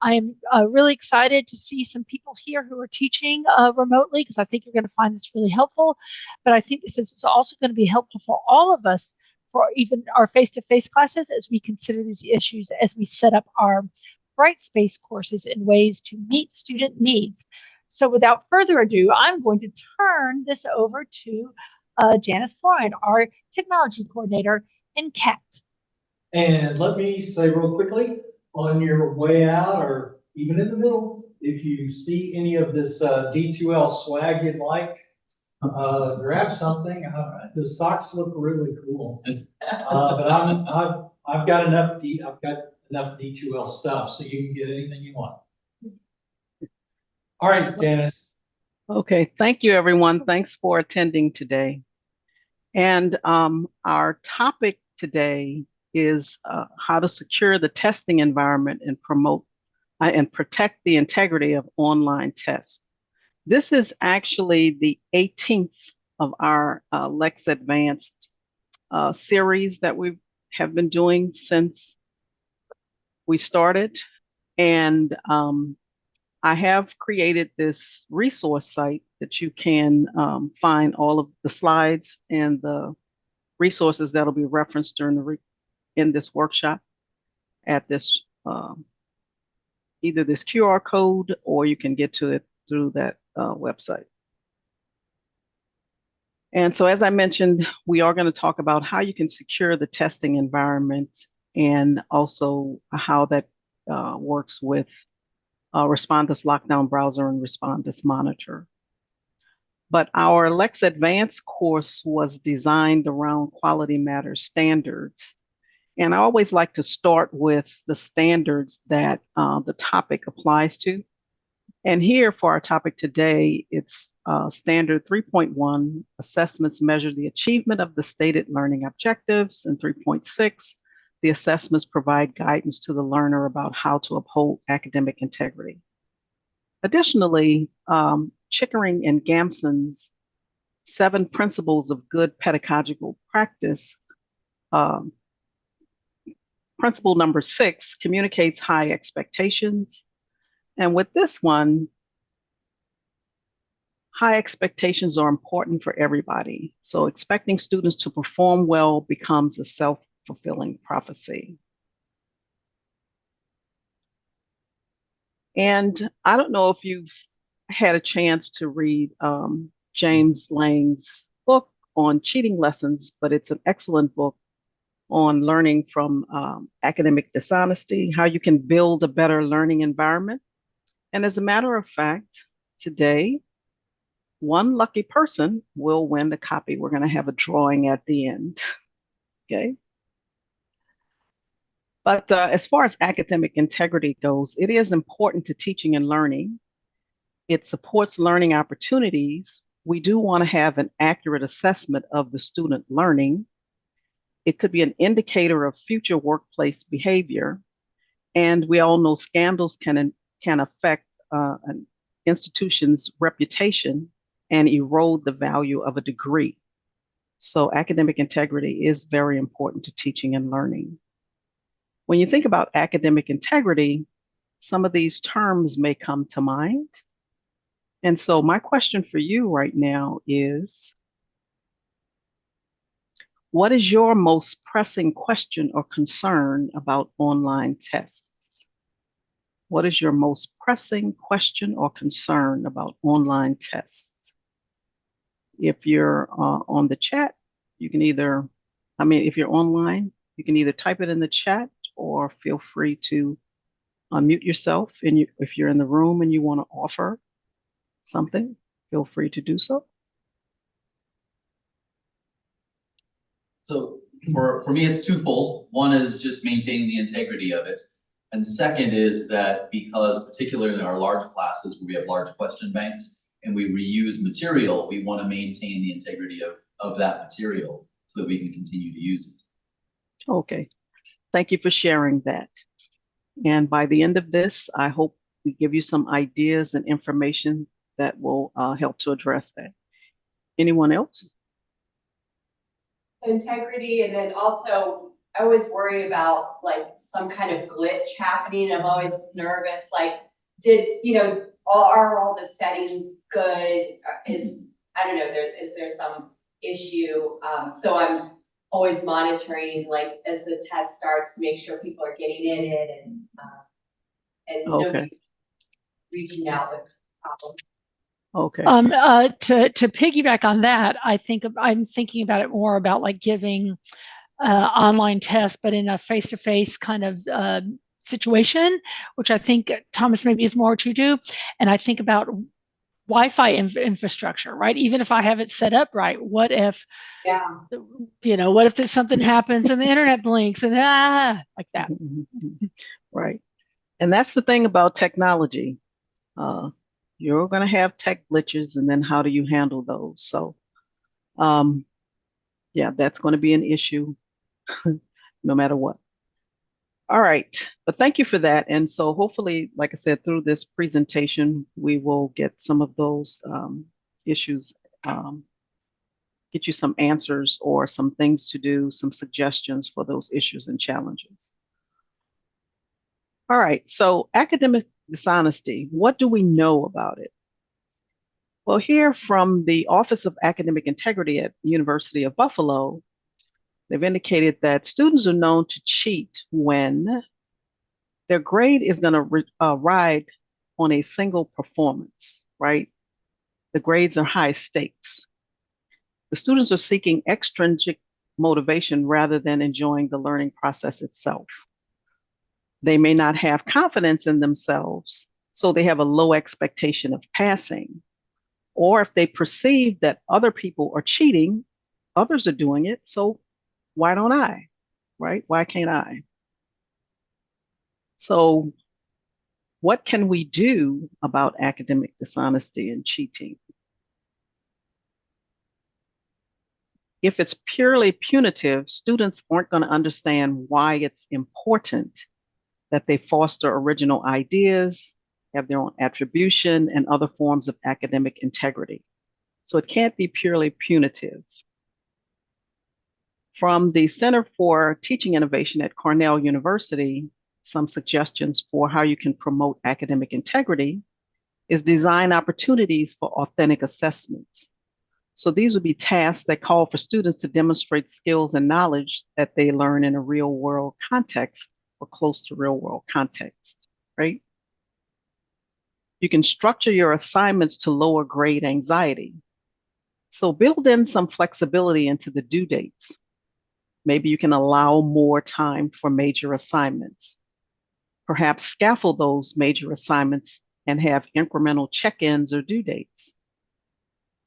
I'm really excited to see some people here who are teaching remotely because I think you're going to find this really helpful. But I think this is also going to be helpful for all of us for even our face-to-face classes as we consider these issues, as we set up our Brightspace courses in ways to meet student needs. So without further ado, I'm going to turn this over to Janice Florian, our technology coordinator in CAT. And let me say real quickly, on your way out or even in the middle, if you see any of this D2L swag you'd like, grab something. The socks look really cool. But I've got enough D2L stuff, so you can get anything you want. All right, Janice. Okay, thank you, everyone. Thanks for attending today. And our topic today is how to secure the testing environment and promote and protect the integrity of online tests. This is actually the 18th of our LEX Advanced series that we have been doing since we started. And I have created this resource site that you can find all of the slides and the resources that'll be referenced during in this workshop at this either this QR code, or you can get to it through that website. And so, as I mentioned, we are going to talk about how you can secure the testing environment and also how that works with Respondus Lockdown Browser and Respondus Monitor. But our LEX Advanced course was designed around Quality Matters standards. And I always like to start with the standards that the topic applies to. And here for our topic today, it's standard 3.1, assessments measure the achievement of the stated learning objectives, and 3.6, the assessments provide guidance to the learner about how to uphold academic integrity. Additionally, Chickering and Gamson's 7 principles of good pedagogical practice, principle number 6 communicates high expectations. And with this one, high expectations are important for everybody. So expecting students to perform well becomes a self-fulfilling prophecy. And I don't know if you've had a chance to read James Lang's book on cheating lessons, but it's an excellent book on learning from academic dishonesty, how you can build a better learning environment. And as a matter of fact, today, one lucky person will win the copy. We're going to have a drawing at the end. Okay. But as far as academic integrity goes, it is important to teaching and learning. It supports learning opportunities. We do want to have an accurate assessment of the student learning. It could be an indicator of future workplace behavior. And we all know scandals can affect an institution's reputation and erode the value of a degree. So academic integrity is very important to teaching and learning. When you think about academic integrity, some of these terms may come to mind. And so my question for you right now is, what is your most pressing question or concern about online tests? What is your most pressing question or concern about online tests? If you're on the chat, you can either, if you're online, you can either type it in the chat or feel free to unmute yourself. And if you're in the room and you want to offer something, feel free to do so. So for me, it's twofold. One is just maintaining the integrity of it. And second is that because particularly in our large classes where we have large question banks and we reuse material, we want to maintain the integrity of that material so that we can continue to use it. Okay, thank you for sharing that. And by the end of this, I hope we give you some ideas and information that will help to address that. Anyone else? Integrity, and then also I always worry about like some kind of glitch happening. I'm always nervous, like, are all the settings good? I don't know, is there some issue? So I'm always monitoring, like, as the test starts to make sure people are getting in it and Okay. nobody's reaching out with problems. Okay. To piggyback on that, I'm thinking about it more about like giving online tests, but in a face-to-face kind of situation, which I think, Thomas, maybe is more what you do. And I think about Wi-Fi infrastructure, right? Even if I have it set up right, what if, what if there's something happens and the internet blinks and like that. Right. And that's the thing about technology. You're going to have tech glitches, and then how do you handle those? So, yeah, that's going to be an issue no matter what. All right, but thank you for that. And so hopefully, like I said, through this presentation, we will get some of those issues, get you some answers or some things to do, some suggestions for those issues and challenges. All right, so academic dishonesty, what do we know about it? Well, here from the Office of Academic Integrity at the University of Buffalo, they've indicated that students are known to cheat when their grade is going to ride on a single performance, right? The grades are high stakes. The students are seeking extrinsic motivation rather than enjoying the learning process itself. They may not have confidence in themselves, so they have a low expectation of passing. Or if they perceive that other people are cheating, others are doing it, so why don't I, right? Why can't I? So what can we do about academic dishonesty and cheating? If it's purely punitive, students aren't going to understand why it's important that they foster original ideas, have their own attribution, and other forms of academic integrity. So it can't be purely punitive. From the Center for Teaching Innovation at Cornell University, some suggestions for how you can promote academic integrity is design opportunities for authentic assessments. So these would be tasks that call for students to demonstrate skills and knowledge that they learn in a real world context or close to real world context, right? You can structure your assignments to lower grade anxiety. So build in some flexibility into the due dates. Maybe you can allow more time for major assignments. Perhaps scaffold those major assignments and have incremental check-ins or due dates.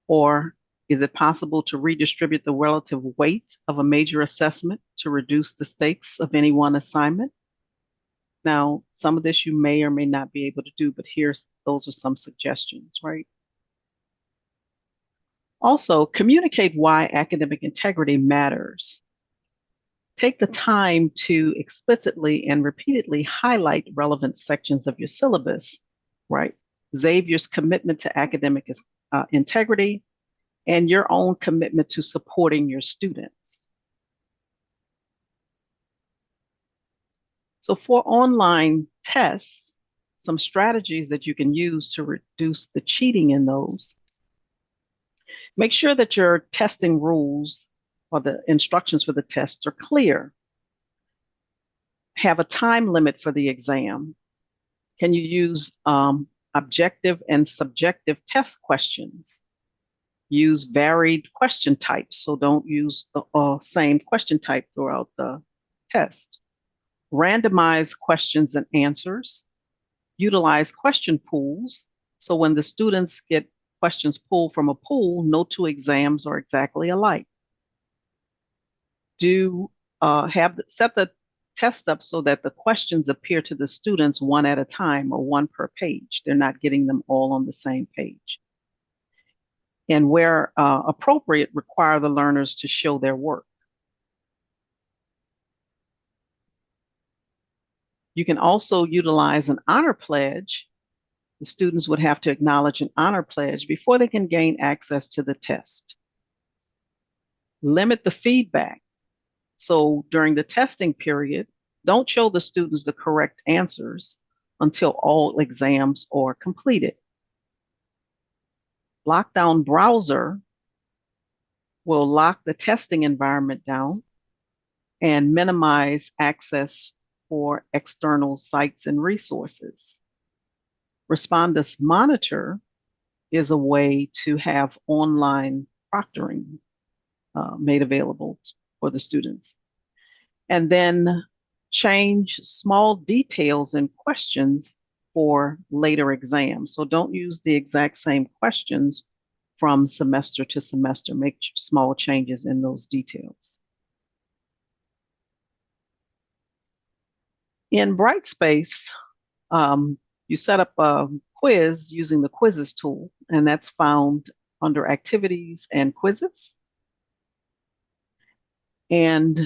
Or is it possible to redistribute the relative weight of a major assessment to reduce the stakes of any one assignment? Now, some of this you may or may not be able to do, but those are some suggestions, right? Also, communicate why academic integrity matters. Take the time to explicitly and repeatedly highlight relevant sections of your syllabus, right? Xavier's commitment to academic integrity and your own commitment to supporting your students. So for online tests, some strategies that you can use to reduce the cheating in those. Make sure that your testing rules or the instructions for the tests are clear. Have a time limit for the exam. Can you use objective and subjective test questions? Use varied question types, so don't use the same question type throughout the test. Randomize questions and answers. Utilize question pools, so when the students get questions pulled from a pool, no two exams are exactly alike. Set the test up so that the questions appear to the students one at a time or one per page. They're not getting them all on the same page. And where appropriate, require the learners to show their work. You can also utilize an honor pledge. The students would have to acknowledge an honor pledge before they can gain access to the test. Limit the feedback. So during the testing period, don't show the students the correct answers until all exams are completed. Lockdown browser will lock the testing environment down and minimize access for external sites and resources. Respondus monitor is a way to have online proctoring made available for the students. And then change small details in questions for later exams. So don't use the exact same questions from semester to semester. Make small changes in those details. In Brightspace, you set up a quiz using the quizzes tool, and that's found under activities and quizzes. And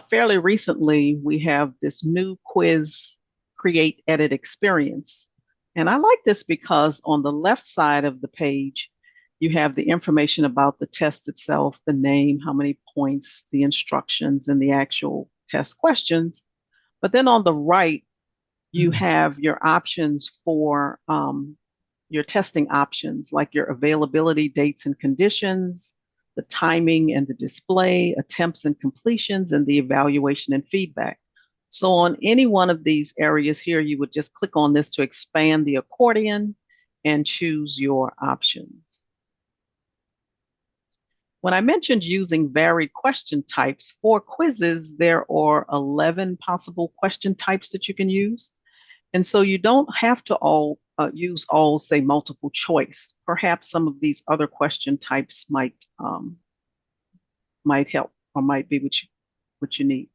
fairly recently, we have this new quiz create edit experience. And I like this because on the left side of the page, you have the information about the test itself, the name, how many points, the instructions, and the actual test questions. But then on the right, you have your options for your testing options, like your availability dates and conditions, the timing and the display, attempts and completions, and the evaluation and feedback. So on any one of these areas here, you would just click on this to expand the accordion and choose your options. When I mentioned using varied question types for quizzes, there are 11 possible question types that you can use. And so you don't have to use all, say, multiple choice. Perhaps some of these other question types might help or might be what you need.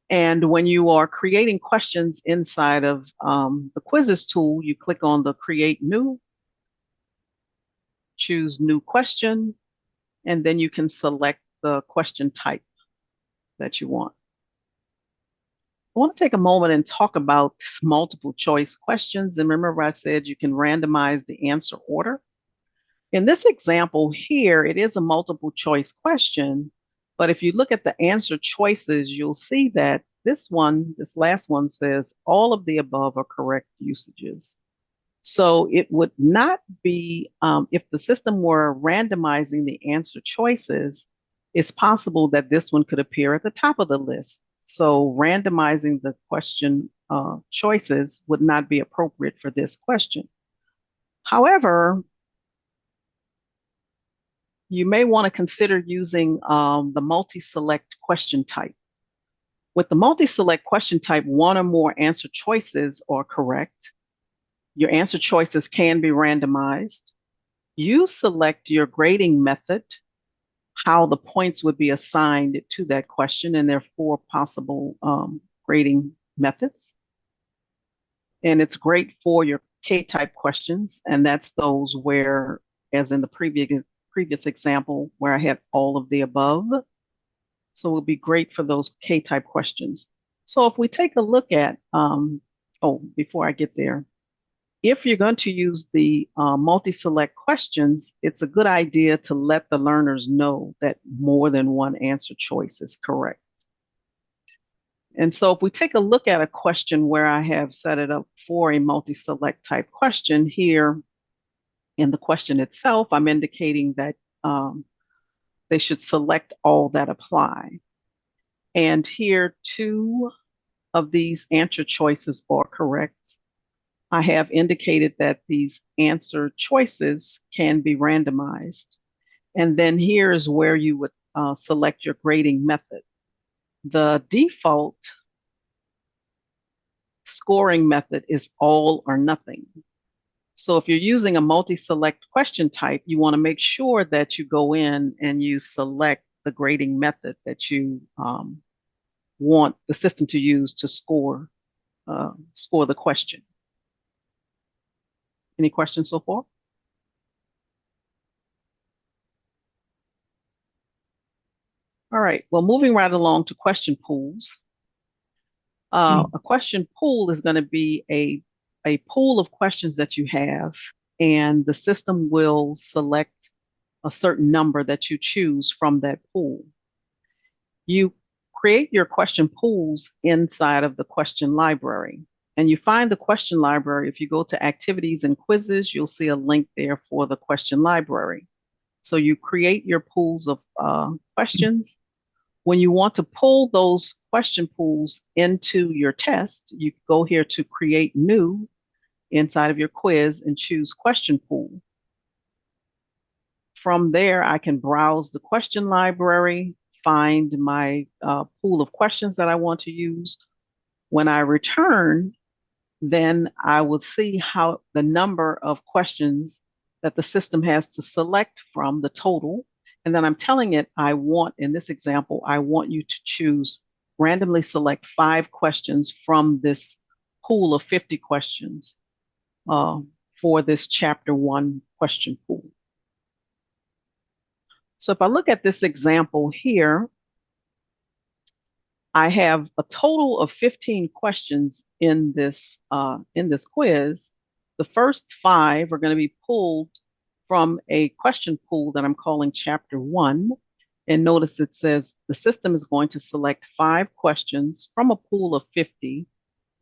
And when you are creating questions inside of the quizzes tool, you click on the create new, choose new question, and then you can select the question type that you want. I want to take a moment and talk about this multiple choice questions. And remember, I said you can randomize the answer order. In this example here, it is a multiple choice question, but if you look at the answer choices, you'll see that this last one says all of the above are correct usages. So it would not be, if the system were randomizing the answer choices, it's possible that this one could appear at the top of the list. So randomizing the question choices would not be appropriate for this question. However, you may want to consider using the multi-select question type. With the multi-select question type, one or more answer choices are correct. Your answer choices can be randomized. You select your grading method, how the points would be assigned to that question, and there are 4 possible grading methods. And it's great for your K-type questions, and that's those where, as in the previous example, where I had all of the above. So it would be great for those K-type questions. So if we take a look at, before I get there, if you're going to use the multi-select questions, it's a good idea to let the learners know that more than one answer choice is correct. And so if we take a look at a question where I have set it up for a multi-select type question here, in the question itself, I'm indicating that they should select all that apply. And here, 2 of these answer choices are correct. I have indicated that these answer choices can be randomized. And then here is where you would select your grading method. The default scoring method is all or nothing. So if you're using a multi-select question type, you want to make sure that you go in and you select the grading method that you want the system to use to score the question. Any questions so far? All right, well, moving right along to question pools. A question pool is going to be a pool of questions that you have, and the system will select a certain number that you choose from that pool. You create your question pools inside of the question library. And you find the question library. If you go to activities and quizzes, you'll see a link there for the question library. So you create your pools of questions. When you want to pull those question pools into your test, you go here to create new inside of your quiz and choose question pool. From there, I can browse the question library, find my pool of questions that I want to use. When I return, then I will see how the number of questions that the system has to select from the total. And then I'm telling it, in this example, I want you to choose, randomly select 5 questions from this pool of 50 questions for this chapter 1 question pool. So if I look at this example here, I have a total of 15 questions in this quiz. The first 5 are going to be pulled from a question pool that I'm calling chapter 1. And notice it says the system is going to select 5 questions from a pool of 50,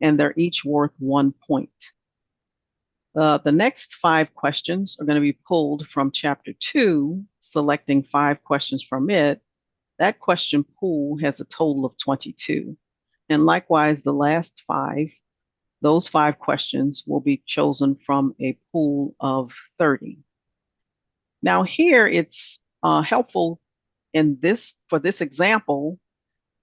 and they're each worth 1 point. The next 5 questions are going to be pulled from chapter 2, selecting 5 questions from it. That question pool has a total of 22. And likewise, the last 5, those 5 questions will be chosen from a pool of 30. Now here it's helpful for this example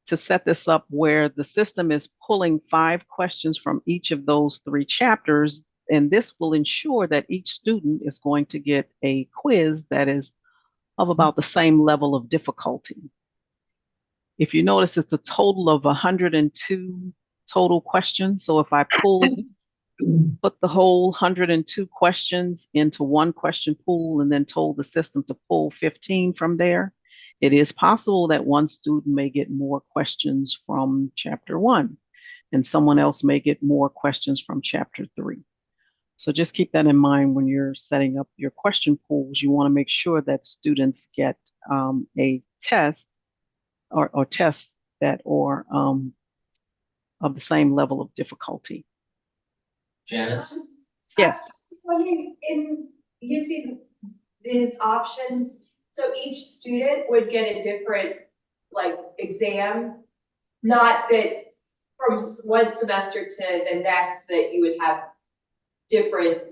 to set this up where the system is pulling 5 questions from each of those 3 chapters, and this will ensure that each student is going to get a quiz that is of about the same level of difficulty. If you notice, it's a total of 102 total questions. So if I put the whole 102 questions into one question pool and then told the system to pull 15 from there, it is possible that one student may get more questions from chapter 1 and someone else may get more questions from chapter 3. So just keep that in mind when you're setting up your question pools. You want to make sure that students get a test or tests that are of the same level of difficulty. Janice? Yes. In using these options, so each student would get a different exam, not that from one semester to the next that you would have different,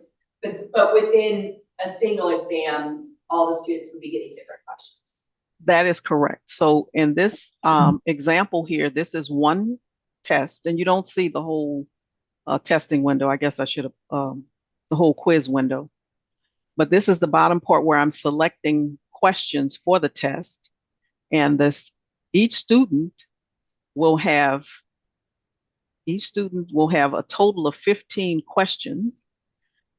but within a single exam, all the students would be getting different questions. That is correct. So in this example here, this is one test, and you don't see the whole testing window. I guess I should have the whole quiz window. But this is the bottom part where I'm selecting questions for the test, and each student will have a total of 15 questions,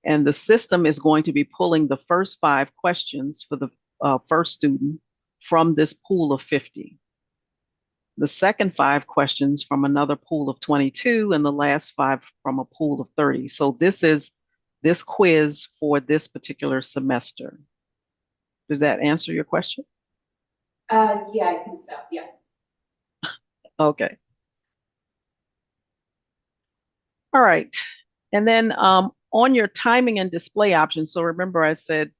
and the system is going to be pulling the first 5 questions for the first student from this pool of 50. The second 5 questions from another pool of 22, and the last 5 from a pool of 30. So this is this quiz for this particular semester. Does that answer your question? Yeah, I think so, yeah. Okay. All right. And then on your timing and display options, so remember I said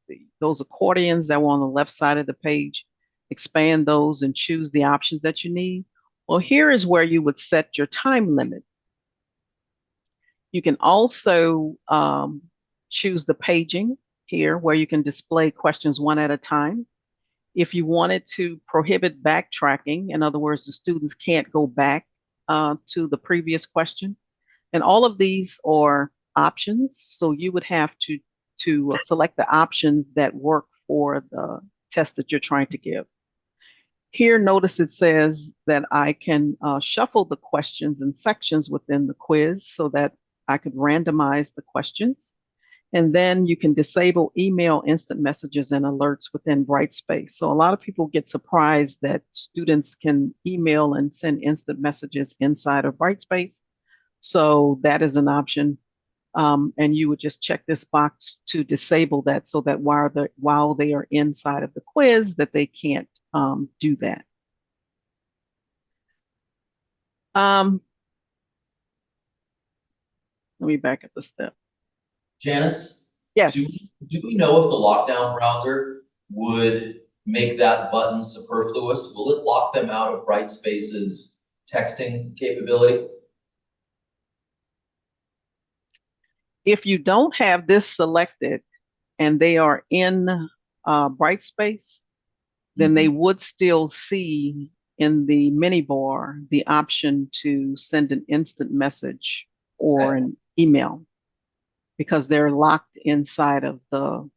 those accordions that were on the left side of the page, expand those and choose the options that you need. Well, here is where you would set your time limit. You can also choose the paging here where you can display questions one at a time. If you wanted to prohibit backtracking, in other words, the students can't go back to the previous question. And all of these are options. So you would have to select the options that work for the test that you're trying to give. Here, notice it says that I can shuffle the questions and sections within the quiz so that I could randomize the questions. And then you can disable email instant messages and alerts within Brightspace. So a lot of people get surprised that students can email and send instant messages inside of Brightspace. So that is an option. And you would just check this box to disable that so that while they are inside of the quiz that they can't do that. Let me back up a step. Janice, Yes. do we know if the lockdown browser would make that button superfluous? Will it lock them out of Brightspace's texting capability? If you don't have this selected and they are in Brightspace, then they would still see in the mini bar the option to send an instant message or an email, because they're locked inside of the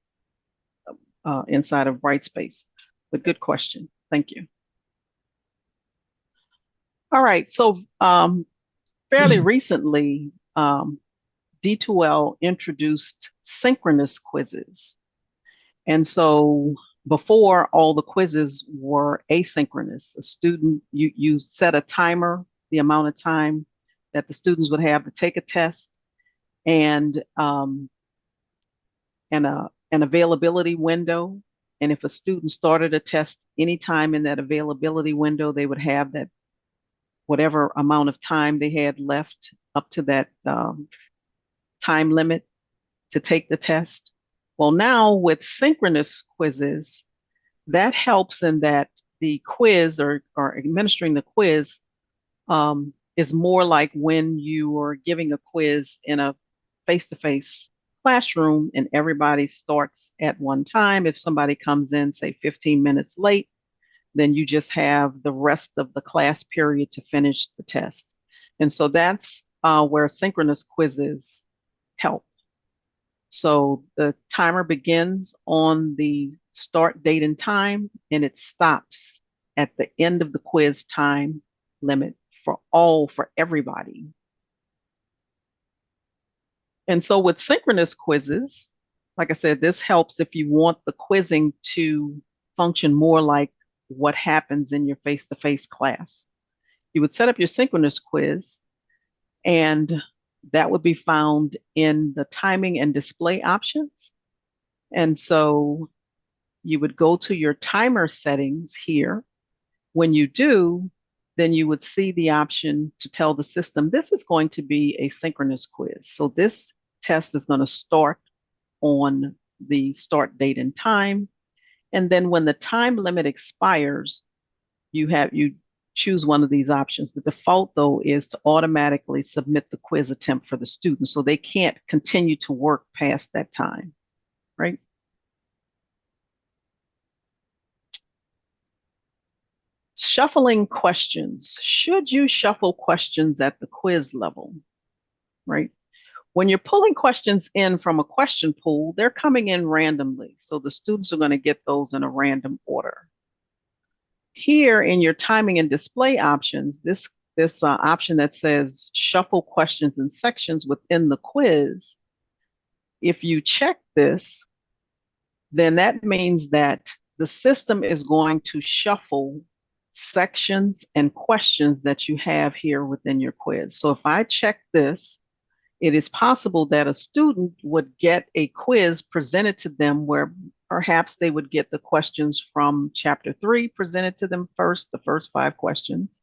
inside of Brightspace. But good question. Thank you. All right. So fairly recently, D2L introduced synchronous quizzes. And so before, all the quizzes were asynchronous. A student, you set a timer, the amount of time that the students would have to take a test, and an availability window. And if a student started a test anytime in that availability window, they would have that whatever amount of time they had left up to that time limit to take the test. Well, now with synchronous quizzes, that helps in that the quiz or administering the quiz is more like when you are giving a quiz in a face-to-face classroom and everybody starts at one time. If somebody comes in, say 15 minutes late, then you just have the rest of the class period to finish the test. And so that's where synchronous quizzes help. So the timer begins on the start date and time, and it stops at the end of the quiz time limit for everybody. And so with synchronous quizzes, like I said, this helps if you want the quizzing to function more like what happens in your face-to-face class. You would set up your synchronous quiz, and that would be found in the timing and display options. And so you would go to your timer settings here. When you do, then you would see the option to tell the system, this is going to be a synchronous quiz. So this test is going to start on the start date and time. And then when the time limit expires, you choose one of these options. The default, though, is to automatically submit the quiz attempt for the student, so they can't continue to work past that time, right? Shuffling questions. Should you shuffle questions at the quiz level, right? When you're pulling questions in from a question pool, they're coming in randomly. So the students are going to get those in a random order. Here in your timing and display options, this option that says shuffle questions and sections within the quiz, if you check this, then that means that the system is going to shuffle sections and questions that you have here within your quiz. So if I check this, it is possible that a student would get a quiz presented to them where perhaps they would get the questions from chapter 3 presented to them first, the first 5 questions.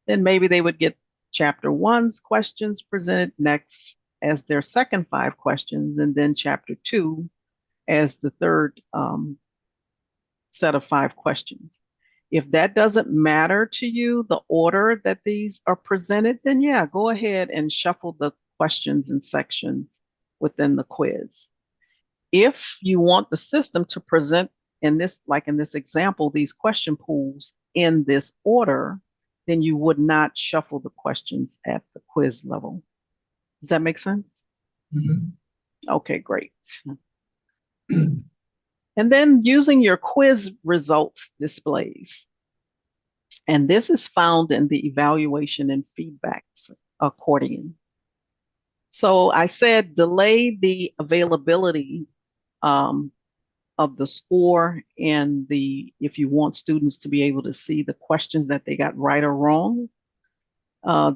Then maybe they would get chapter 1's questions presented next as their second 5 questions, and then chapter 2 as the third set of 5 questions. If that doesn't matter to you, the order that these are presented, then yeah, go ahead and shuffle the questions and sections within the quiz. If you want the system to present in this, like in this example, these question pools in this order, then you would not shuffle the questions at the quiz level. Does that make sense? Mm-hmm. Okay, great. And then using your quiz results displays. And this is found in the evaluation and feedbacks accordion. So I said delay the availability of the score and if you want students to be able to see the questions that they got right or wrong,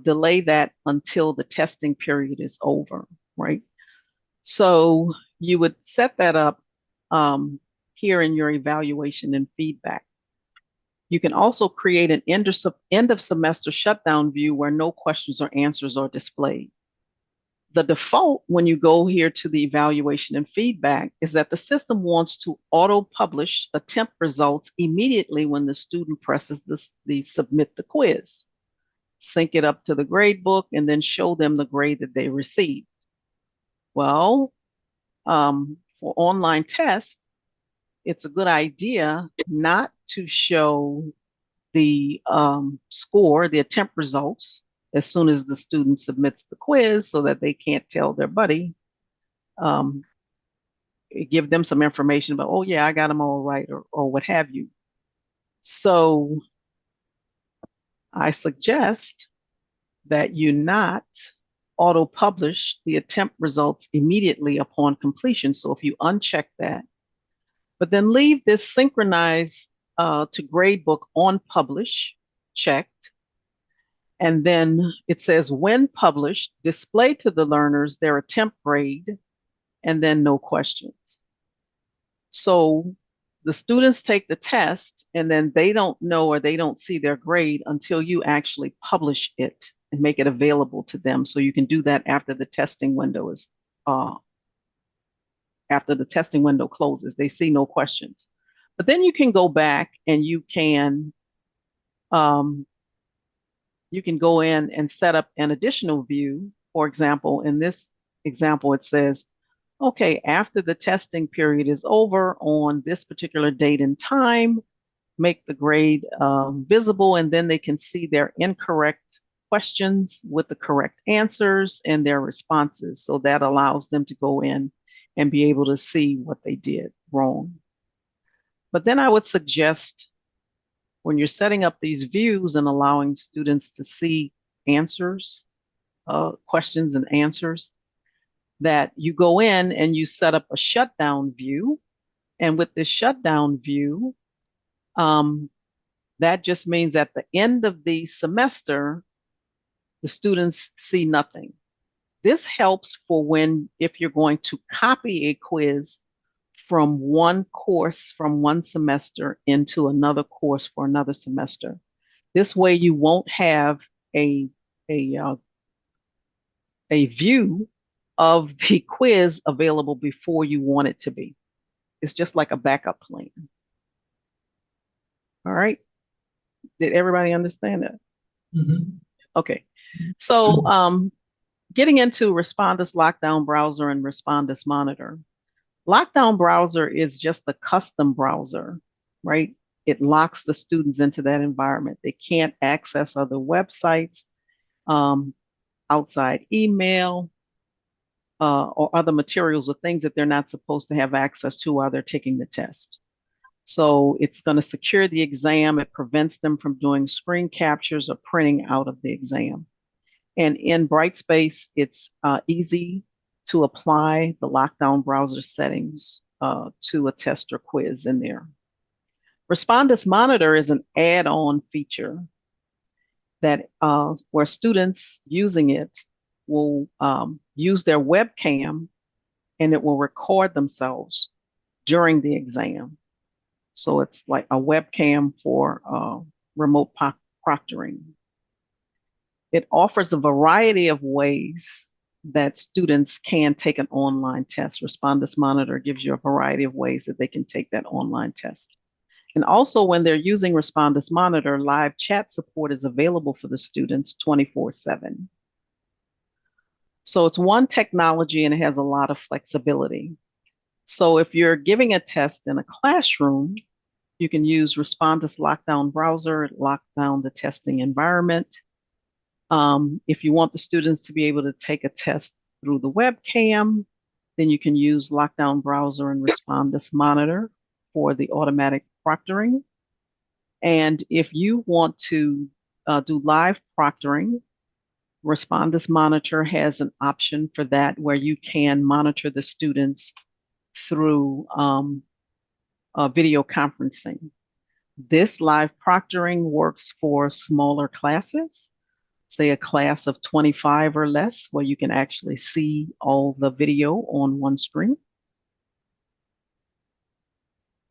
delay that until the testing period is over, right? So you would set that up here in your evaluation and feedback. You can also create an end of semester shutdown view where no questions or answers are displayed. The default when you go here to the evaluation and feedback is that the system wants to auto-publish attempt results immediately when the student presses the submit the quiz, sync it up to the grade book, and then show them the grade that they received. Well, for online tests, it's a good idea not to show the score, the attempt results, as soon as the student submits the quiz so that they can't tell their buddy. Give them some information about, oh yeah, I got them all right, or what have you. So I suggest that you not auto-publish the attempt results immediately upon completion. So if you uncheck that, but then leave this synchronize to gradebook on publish checked. And then it says when published, display to the learners their attempt grade, and then no questions. So the students take the test and then they don't know or they don't see their grade until you actually publish it and make it available to them. So you can do that after the testing window is after the testing window closes. They see no questions. But then you can go back and you can go in and set up an additional view. For example, in this example, it says, okay, after the testing period is over on this particular date and time, make the grade visible, and then they can see their incorrect questions with the correct answers and their responses. So that allows them to go in and be able to see what they did wrong. But then I would suggest when you're setting up these views and allowing students to see answers, questions and answers, that you go in and you set up a shutdown view. And with this shutdown view, that just means at the end of the semester, the students see nothing. This helps for if you're going to copy a quiz from one course from one semester into another course for another semester. This way you won't have a view of the quiz available before you want it to be. It's just like a backup plan. All right. Did everybody understand that? Mm-hmm. Okay. So getting into Respondus Lockdown Browser and Respondus Monitor. Lockdown Browser is just a custom browser, right? It locks the students into that environment. They can't access other websites, outside email, or other materials or things that they're not supposed to have access to while they're taking the test. So it's going to secure the exam. It prevents them from doing screen captures or printing out of the exam. And in Brightspace, it's easy to apply the lockdown browser settings to a test or quiz in there. Respondus Monitor is an add-on feature that where students using it will use their webcam and it will record themselves during the exam. So it's like a webcam for remote proctoring. It offers a variety of ways that students can take an online test. Respondus Monitor gives you a variety of ways that they can take that online test. And also when they're using Respondus Monitor, live chat support is available for the students 24/7. So it's one technology and it has a lot of flexibility. So if you're giving a test in a classroom, you can use Respondus Lockdown Browser, lock down the testing environment. If you want the students to be able to take a test through the webcam, then you can use Lockdown Browser and Respondus Monitor for the automatic proctoring. And if you want to do live proctoring, Respondus Monitor has an option for that where you can monitor the students through video conferencing. This live proctoring works for smaller classes, say a class of 25 or less, where you can actually see all the video on one screen.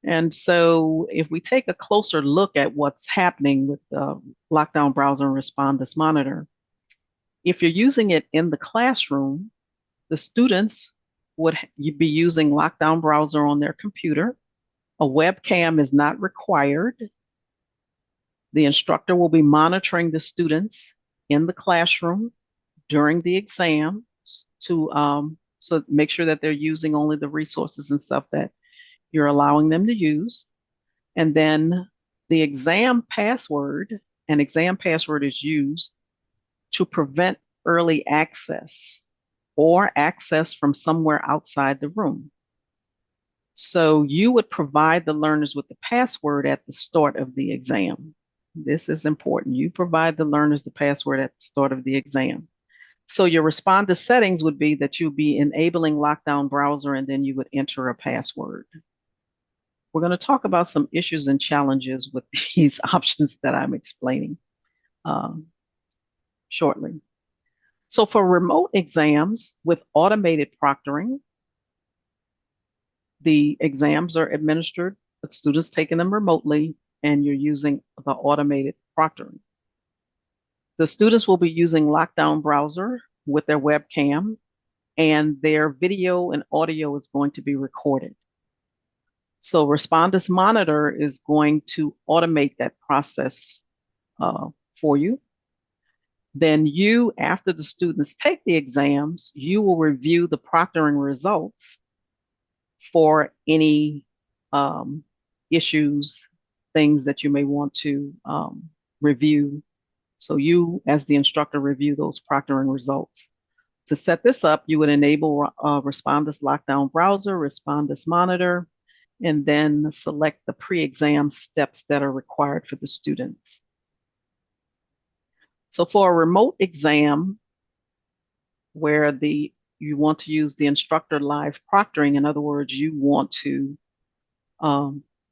And so if we take a closer look at what's happening with the Lockdown Browser and Respondus Monitor, if you're using it in the classroom, the students would be using Lockdown Browser on their computer. A webcam is not required. The instructor will be monitoring the students in the classroom during the exam to so make sure that they're using only the resources and stuff that you're allowing them to use. And then the exam password, an exam password is used to prevent early access or access from somewhere outside the room. So you would provide the learners with the password at the start of the exam. This is important. You provide the learners the password at the start of the exam. So your Respondus settings would be that you'll be enabling Lockdown Browser and then you would enter a password. We're going to talk about some issues and challenges with these options that I'm explaining shortly. So for remote exams with automated proctoring, the exams are administered, the students taking them remotely, and you're using the automated proctoring. The students will be using Lockdown Browser with their webcam, and their video and audio is going to be recorded. So Respondus Monitor is going to automate that process for you. Then you, after the students take the exams, you will review the proctoring results for any issues, things that you may want to review. So you, as the instructor, review those proctoring results. To set this up, you would enable Respondus Lockdown Browser, Respondus Monitor, and then select the pre-exam steps that are required for the students. So for a remote exam where you want to use the instructor live proctoring, in other words, you want to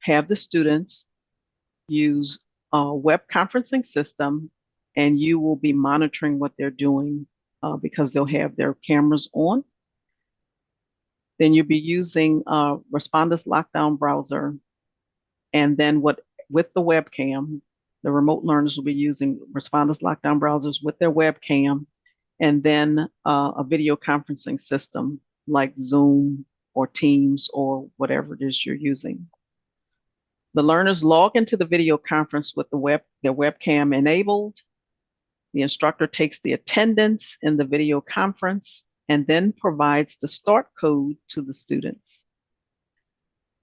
have the students use a web conferencing system, and you will be monitoring what they're doing because they'll have their cameras on. Then you'll be using Respondus Lockdown Browser, and then with the webcam, the remote learners will be using Respondus Lockdown Browsers with their webcam, and then a video conferencing system like Zoom or Teams or whatever it is you're using. The learners log into the video conference with their webcam enabled. The instructor takes the attendance in the video conference and then provides the start code to the students.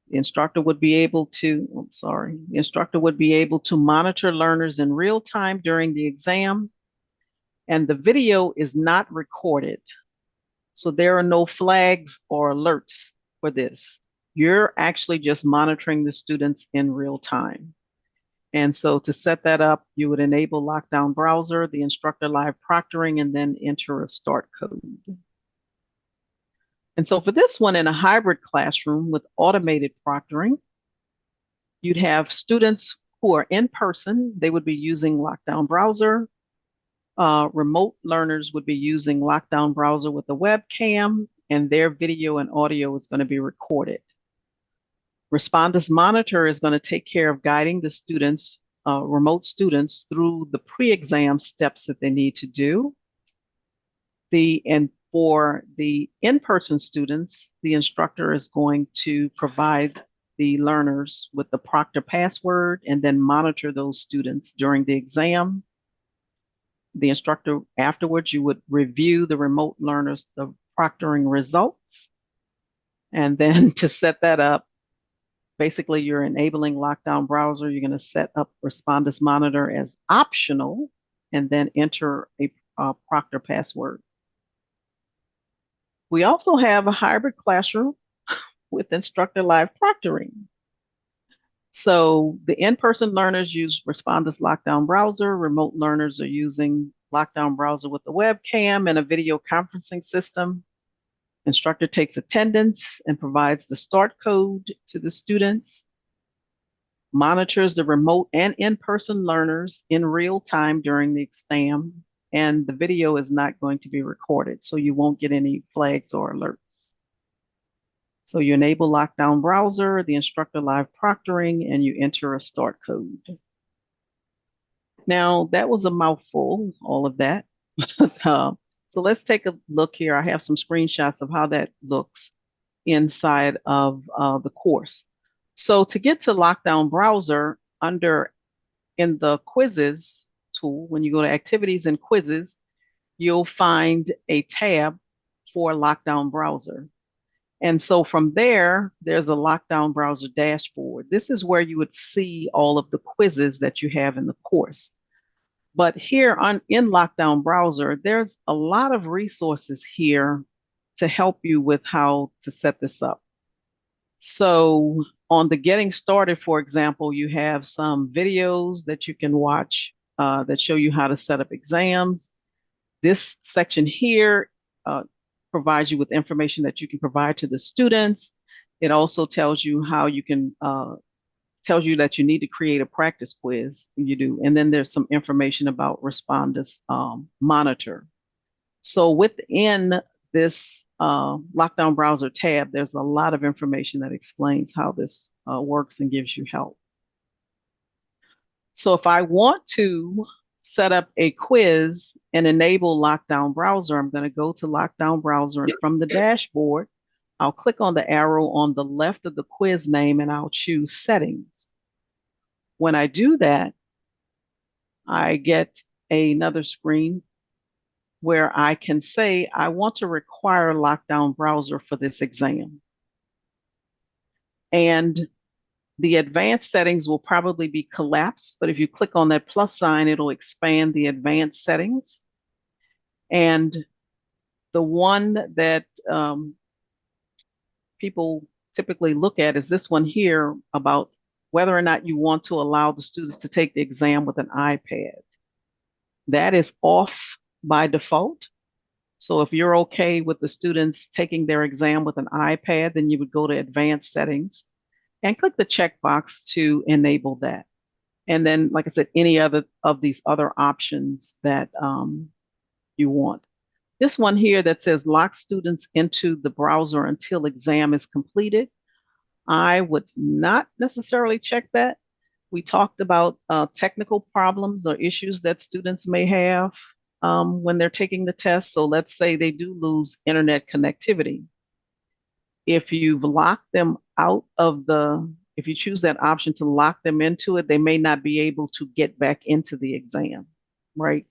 The instructor would be able to, the instructor would be able to monitor learners in real time during the exam, and the video is not recorded. So there are no flags or alerts for this. You're actually just monitoring the students in real time. And so to set that up, you would enable Lockdown Browser, the instructor live proctoring, and then enter a start code. And so for this one, in a hybrid classroom with automated proctoring, you'd have students who are in person. They would be using Lockdown Browser. Remote learners would be using Lockdown Browser with a webcam, and their video and audio is going to be recorded. Respondus Monitor is going to take care of guiding the students, remote students, through the pre-exam steps that they need to do. And for the in-person students, the instructor is going to provide the learners with the proctor password and then monitor those students during the exam. The instructor, afterwards, you would review the remote learners, the proctoring results. And then to set that up, basically you're enabling Lockdown Browser. You're going to set up Respondus Monitor as optional and then enter a proctor password. We also have a hybrid classroom with instructor live proctoring. So the in-person learners use Respondus Lockdown Browser. Remote learners are using Lockdown Browser with a webcam and a video conferencing system. Instructor takes attendance and provides the start code to the students, monitors the remote and in-person learners in real time during the exam, and the video is not going to be recorded, so you won't get any flags or alerts. So you enable lockdown browser, the instructor live proctoring, and you enter a start code. Now, that was a mouthful, all of that. So let's take a look here. I have some screenshots of how that looks inside of the course. So to get to lockdown browser, in the quizzes tool, when you go to activities and quizzes, you'll find a tab for lockdown browser. And so from there, there's a lockdown browser dashboard. This is where you would see all of the quizzes that you have in the course. But here in lockdown browser, there's a lot of resources here to help you with how to set this up. So on the getting started, for example, you have some videos that you can watch that show you how to set up exams. This section here provides you with information that you can provide to the students. It also tells you how you can, tells you that you need to create a practice quiz when you do. And then there's some information about Respondus monitor. So within this lockdown browser tab, there's a lot of information that explains how this works and gives you help. So if I want to set up a quiz and enable lockdown browser, I'm going to go to lockdown browser, and from the dashboard, I'll click on the arrow on the left of the quiz name and I'll choose settings. When I do that, I get another screen where I can say, I want to require lockdown browser for this exam. And the advanced settings will probably be collapsed, but if you click on that plus sign, it'll expand the advanced settings. And the one that people typically look at is this one here about whether or not you want to allow the students to take the exam with an iPad. That is off by default. So if you're okay with the students taking their exam with an iPad, then you would go to advanced settings and click the checkbox to enable that. And then, like I said, any other of these other options that you want. This one here that says lock students into the browser until exam is completed, I would not necessarily check that. We talked about technical problems or issues that students may have when they're taking the test. So let's say they do lose internet connectivity. If you've locked them out of if you choose that option to lock them into it, they may not be able to get back into the exam, right?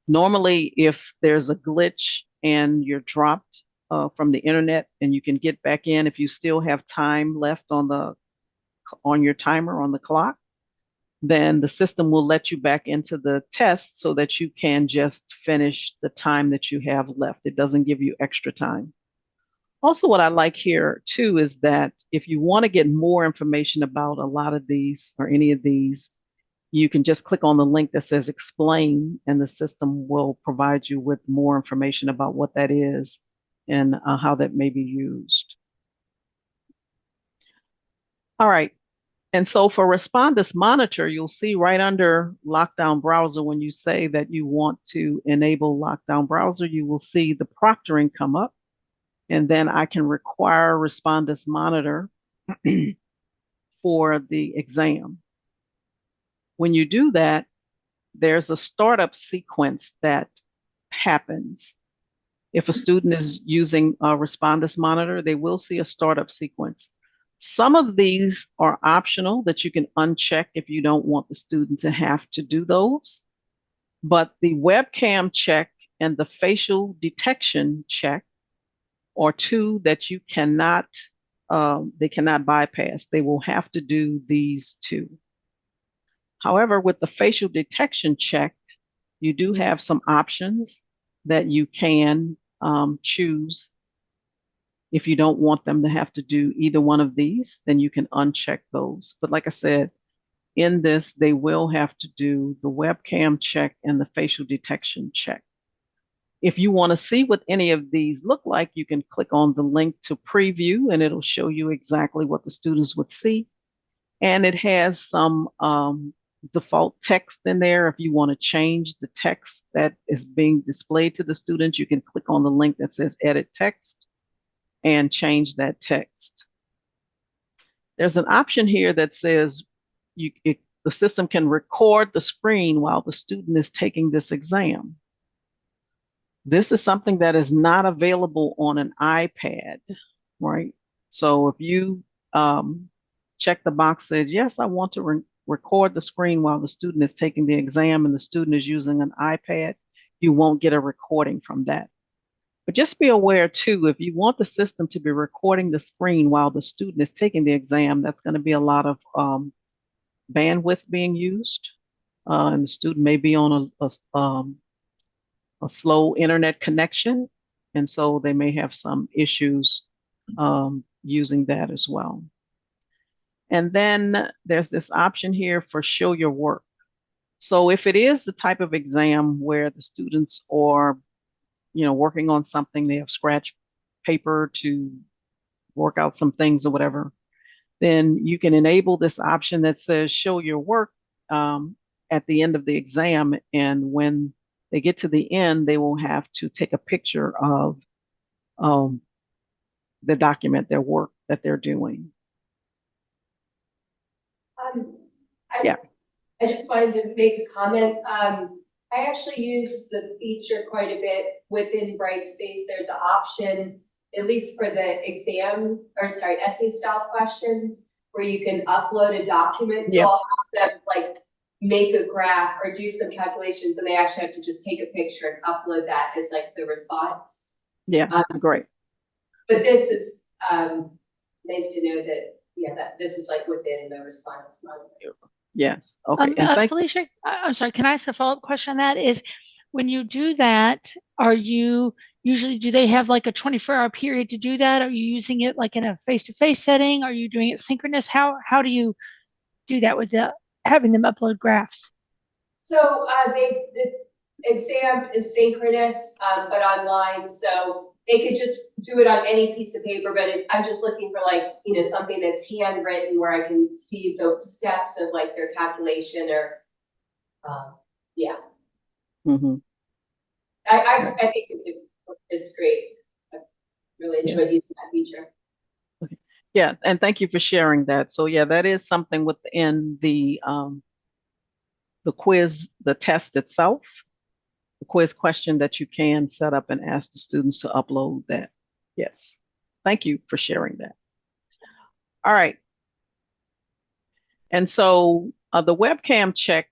Normally, if there's a glitch and you're dropped from the internet and you can get back in, if you still have time left on your timer on the clock, then the system will let you back into the test so that you can just finish the time that you have left. It doesn't give you extra time. Also, what I like here too is that if you want to get more information about a lot of these or any of these, you can just click on the link that says explain, and the system will provide you with more information about what that is and how that may be used. All right. And so for Respondus monitor, you'll see right under lockdown browser, when you say that you want to enable lockdown browser, you will see the proctoring come up. And then I can require Respondus monitor for the exam. When you do that, there's a startup sequence that happens. If a student is using a Respondus monitor, they will see a startup sequence. Some of these are optional that you can uncheck if you don't want the student to have to do those. But the webcam check and the facial detection check are two that you cannot, they cannot bypass. They will have to do these two. However, with the facial detection check, you do have some options that you can choose. If you don't want them to have to do either one of these, then you can uncheck those. But like I said, in this, they will have to do the webcam check and the facial detection check. If you want to see what any of these look like, you can click on the link to preview and it'll show you exactly what the students would see. And it has some default text in there. If you want to change the text that is being displayed to the students, you can click on the link that says edit text and change that text. there's an option here that says the system can record the screen while the student is taking this exam. This is something that is not available on an iPad, right? So if you check the box says, yes, I want to record the screen while the student is taking the exam and the student is using an iPad, you won't get a recording from that. But just be aware too, if you want the system to be recording the screen while the student is taking the exam, that's going to be a lot of bandwidth being used. And the student may be on a slow internet connection. And so they may have some issues using that as well. And then there's this option here for show your work. So if it is the type of exam where the students are, working on something, they have scratch paper to work out some things or whatever, then you can enable this option that says show your work at the end of the exam. And when they get to the end, they will have to take a picture of the document, their work that they're doing. I just wanted to make a comment. I actually use the feature quite a bit within Brightspace. There's an option, at least for the essay style questions, where you can upload a document. So I'll have them like make a graph or do some calculations, and they actually have to just take a picture and upload that as like the response. Yeah, great. But this is nice to know that, that this is like within the response mode. Yes. Okay. And Felicia, I'm sorry, can I ask a follow-up question on that? Is when you do that, do they have like a 24-hour period to do that? Are you using it like in a face-to-face setting? Are you doing it synchronous? How do you do that with having them upload graphs? So the exam is synchronous, but online. So they could just do it on any piece of paper, but I'm just looking for like, something that's handwritten where I can see the steps of like their calculation or, yeah. Mm-hmm. I think it's great. I really enjoyed using that feature. Okay. Yeah, and thank you for sharing that. So yeah, that is something within the quiz, the test itself. Quiz question that you can set up and ask the students to upload that. Yes. Thank you for sharing that. All right. And so the webcam check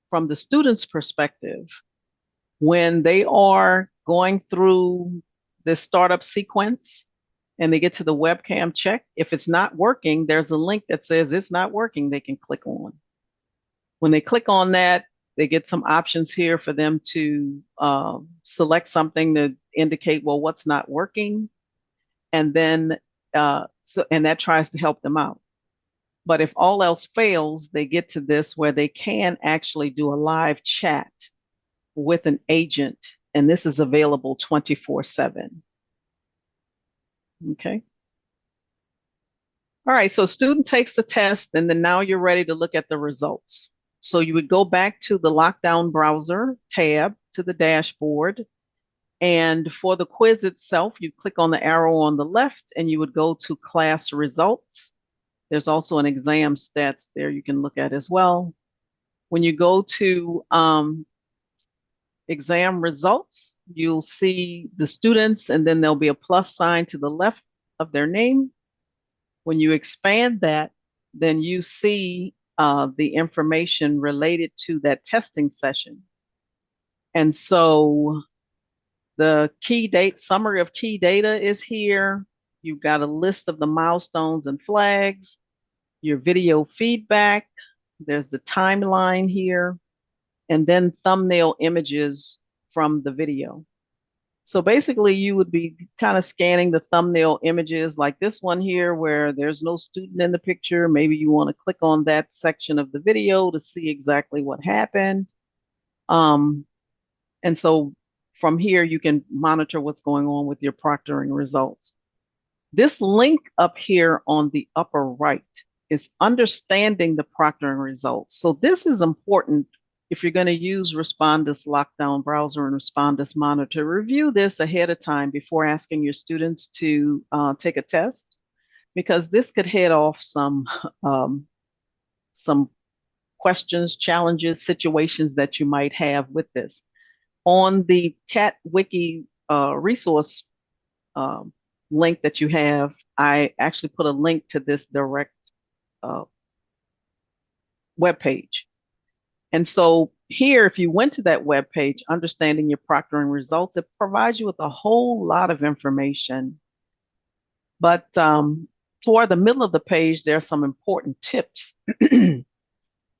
from the student's perspective, when they are going through this startup sequence and they get to the webcam check, if it's not working, there's a link that says it's not working, they can click on. When they click on that, they get some options here for them to select something to indicate, well, what's not working. And then, and that tries to help them out. But if all else fails, they get to this where they can actually do a live chat with an agent. And this is available 24/7. Okay. All right, so student takes the test, and then now you're ready to look at the results. So you would go back to the lockdown browser tab to the dashboard. And for the quiz itself, you click on the arrow on the left and you would go to class results. There's also an exam stats there you can look at as well. When you go to exam results, you'll see the students and then there'll be a plus sign to the left of their name. When you expand that, then you see the information related to that testing session. And so the key date, summary of key data is here. You've got a list of the milestones and flags, your video feedback, there's the timeline here, and then thumbnail images from the video. So basically you would be kind of scanning the thumbnail images like this one here where there's no student in the picture. Maybe you want to click on that section of the video to see exactly what happened. And so from here, you can monitor what's going on with your proctoring results. This link up here on the upper right is understanding the proctoring results. So this is important if you're going to use Respondus Lockdown Browser and Respondus Monitor. Review this ahead of time before asking your students to take a test. because this could head off some questions, challenges, situations that you might have with this. On the CAT Wiki resource link that you have, I actually put a link to this direct web page. And so here, if you went to that web page, understanding your proctoring results, it provides you with a whole lot of information. But toward the middle of the page, there are some important tips.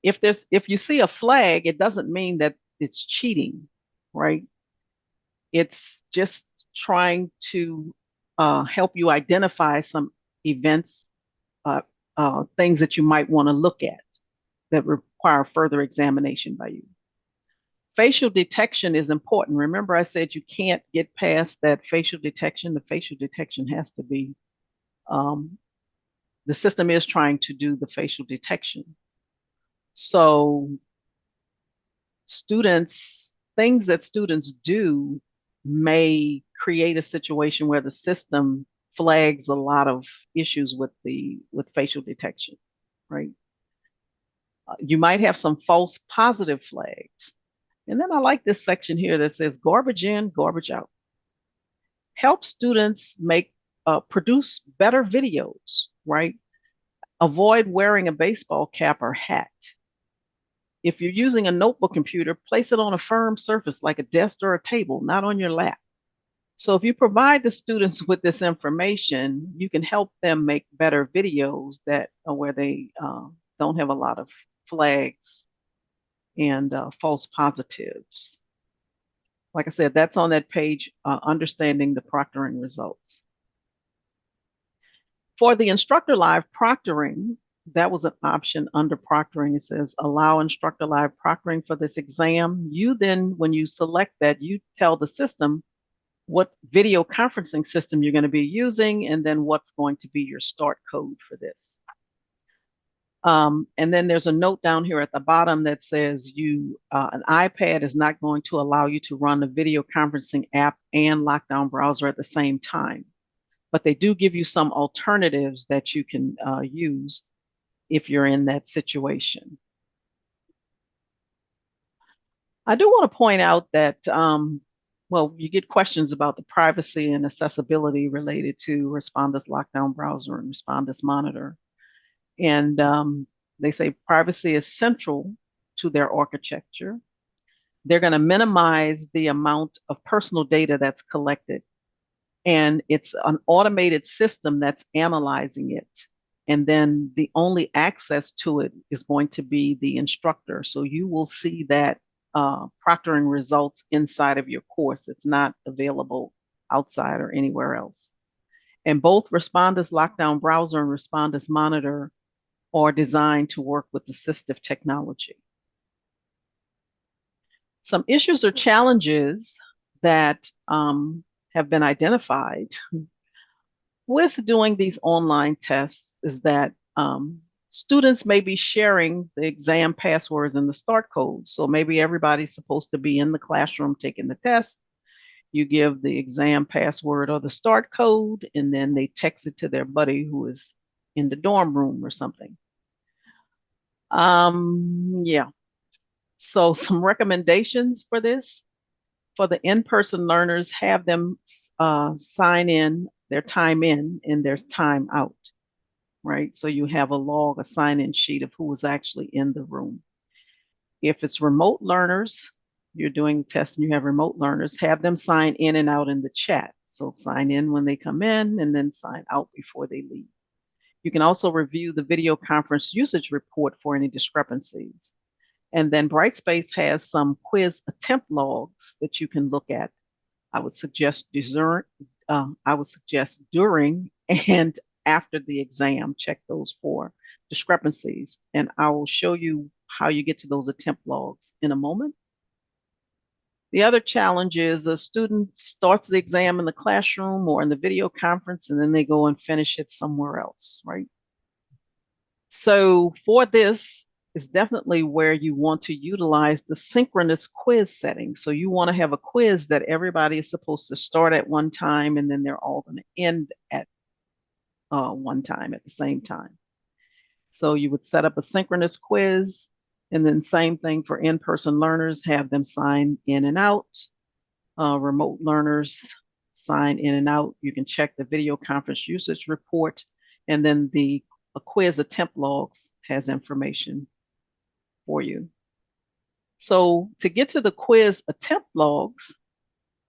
If you see a flag, it doesn't mean that it's cheating, right? It's just trying to help you identify some events, things that you might want to look at that require further examination by you. Facial detection is important. Remember, I said you can't get past that facial detection. The facial detection has to be, the system is trying to do the facial detection. So things that students do may create a situation where the system flags a lot of issues with facial detection, right? You might have some false positive flags. And then I like this section here that says garbage in, garbage out. Help students produce better videos, right? Avoid wearing a baseball cap or hat. If you're using a notebook computer, place it on a firm surface like a desk or a table, not on your lap. So if you provide the students with this information, you can help them make better videos where they don't have a lot of flags and false positives. Like I said, that's on that page, understanding the proctoring results. For the instructor live proctoring, that was an option under proctoring. It says allow instructor live proctoring for this exam. You then, when you select that, you tell the system what video conferencing system you're going to be using, and then what's going to be your start code for this. And then there's a note down here at the bottom that says an iPad is not going to allow you to run the video conferencing app and lockdown browser at the same time. But they do give you some alternatives that you can use if you're in that situation. I do want to point out that, well, you get questions about the privacy and accessibility related to Respondus Lockdown Browser and Respondus Monitor. And they say privacy is central to their architecture. They're going to minimize the amount of personal data that's collected. And it's an automated system that's analyzing it. And then the only access to it is going to be the instructor. So you will see that proctoring results inside of your course. It's not available outside or anywhere else. And both Respondus Lockdown Browser and Respondus Monitor are designed to work with assistive technology. Some issues or challenges that have been identified with doing these online tests is that students may be sharing the exam passwords and the start codes. So maybe everybody's supposed to be in the classroom taking the test. You give the exam password or the start code, and then they text it to their buddy who is in the dorm room or something. Yeah. So some recommendations for this. For the in-person learners, have them sign in their time in and there's time out, right? So you have a log, a sign-in sheet of who was actually in the room. If it's remote learners, you're doing the test and you have remote learners, have them sign in and out in the chat. So sign in when they come in and then sign out before they leave. You can also review the video conference usage report for any discrepancies. And then Brightspace has some quiz attempt logs that you can look at. I would suggest during and after the exam, check those for discrepancies. And I will show you how you get to those attempt logs in a moment. The other challenge is a student starts the exam in the classroom or in the video conference, and then they go and finish it somewhere else, right? So for this, is definitely where you want to utilize the synchronous quiz setting. So you want to have a quiz that everybody is supposed to start at one time and then they're all going to end at one time at the same time. So you would set up a synchronous quiz, and then same thing for in-person learners, have them sign in and out. Remote learners sign in and out. You can check the video conference usage report, and then the quiz attempt logs has information for you. So to get to the quiz attempt logs,